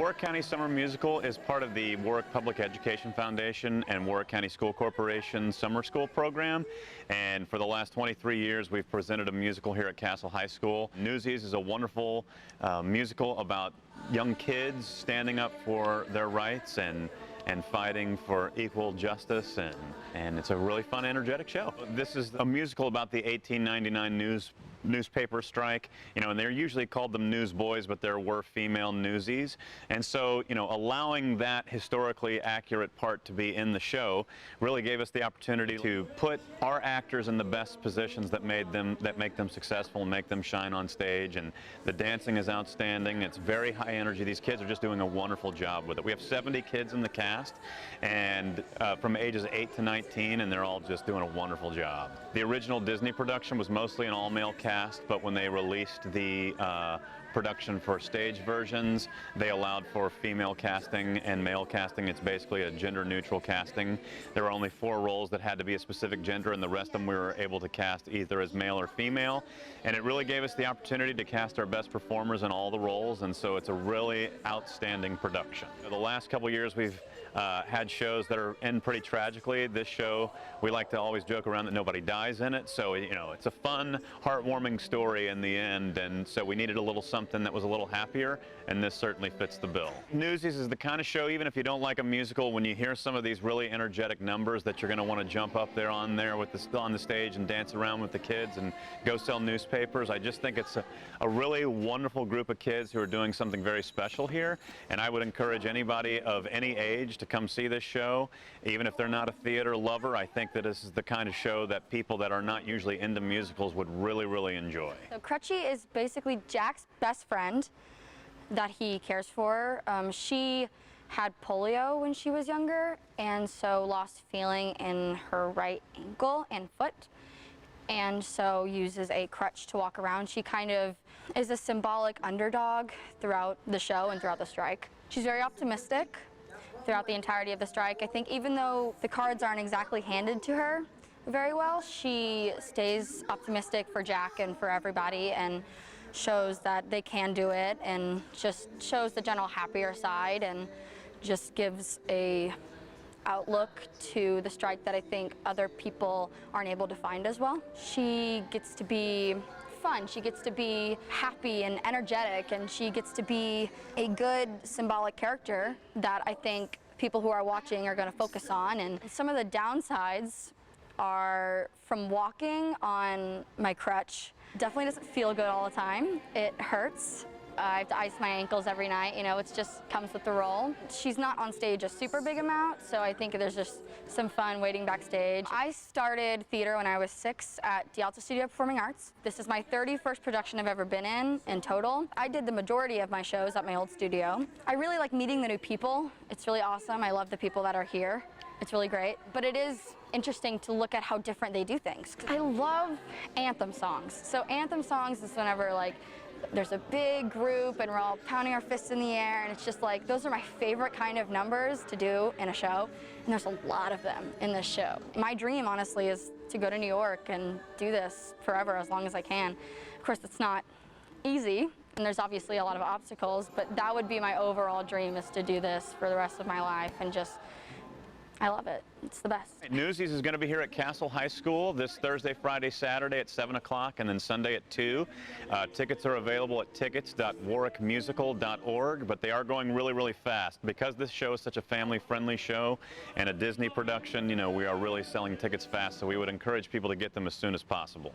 Warrick County Summer Musical is part of the Warrick Public Education Foundation and Warrick County School Corporation Summer School Program. And for the last 23 years, we've presented a musical here at Castle High School. Newsies is a wonderful musical about young kids standing up for their rights and fighting for equal justice, and it's a really fun, energetic show. This is a musical about the 1899 newspaper strike, and they're usually called the newsboys, but there were female newsies. And so, allowing that historically accurate part to be in the show really gave us the opportunity to put our actors in the best positions that make them successful and make them shine on stage. And the dancing is outstanding. It's very high energy. These kids are just doing a wonderful job with it. We have 70 kids in the cast, and from ages 8 to 19, and they're all just doing a wonderful job. The original Disney production was mostly an all-male cast, but when they released the production for stage versions, they allowed for female casting and male casting. It's basically a gender-neutral casting. There were only 4 roles that had to be a specific gender, and the rest of them we were able to cast either as male or female. And it really gave us the opportunity to cast our best performers in all the roles, and so it's a really outstanding production. The last couple years we've had shows that are end pretty tragically. This show, we like to always joke around that nobody dies in it, so it's a fun, heartwarming story in the end, and so we needed a little something that was a little happier, and this certainly fits the bill. Newsies is the kind of show, even if you don't like a musical, when you hear some of these really energetic numbers, that you're going to want to jump up there on the stage and dance around with the kids and go sell newspapers. I just think it's a really wonderful group of kids who are doing something very special here, and I would encourage anybody of any age to come see this show. Even if they're not a theater lover, I think that this is the kind of show that people that are not usually into musicals would really, really enjoy. So Crutchy is basically Jack's best friend that he cares for. She had polio when she was younger, and so lost feeling in her right ankle and foot, and so uses a crutch to walk around. She kind of is a symbolic underdog throughout the show and throughout the strike. She's very optimistic throughout the entirety of the strike. I think even though the cards aren't exactly handed to her very well, she stays optimistic for Jack and for everybody, and shows that they can do it, and just shows the general happier side, and just gives a outlook to the strike that I think other people aren't able to find as well. She gets to be fun, she gets to be happy and energetic, and she gets to be a good symbolic character that I think people who are watching are going to focus on. And some of the downsides are from walking on my crutch. Definitely doesn't feel good all the time. It hurts. I have to ice my ankles every night, it just comes with the role. She's not on stage a super big amount, so I think there's just some fun waiting backstage. I started theater when I was 6 at the Alta Studio Performing Arts. This is my 31st production I've ever been in total. I did the majority of my shows at my old studio. I really like meeting the new people. It's really awesome. I love the people that are here. It's really great, but it is interesting to look at how different they do things. I love anthem songs. So anthem songs is whenever there's a big group and we're all pounding our fists in the air, and it's just those are my favorite kind of numbers to do in a show, and there's a lot of them in this show. My dream, honestly, is to go to New York and do this forever, as long as I can. Of course, it's not easy, and there's obviously a lot of obstacles, but that would be my overall dream, is to do this for the rest of my life, and I love it. It's the best. Newsies is going to be here at Castle High School this Thursday, Friday, Saturday at 7 o'clock, and then Sunday at 2. Tickets are available at tickets.warrickmusical.org, but they are going really, really fast. Because this show is such a family-friendly show and a Disney production, we are really selling tickets fast, so we would encourage people to get them as soon as possible.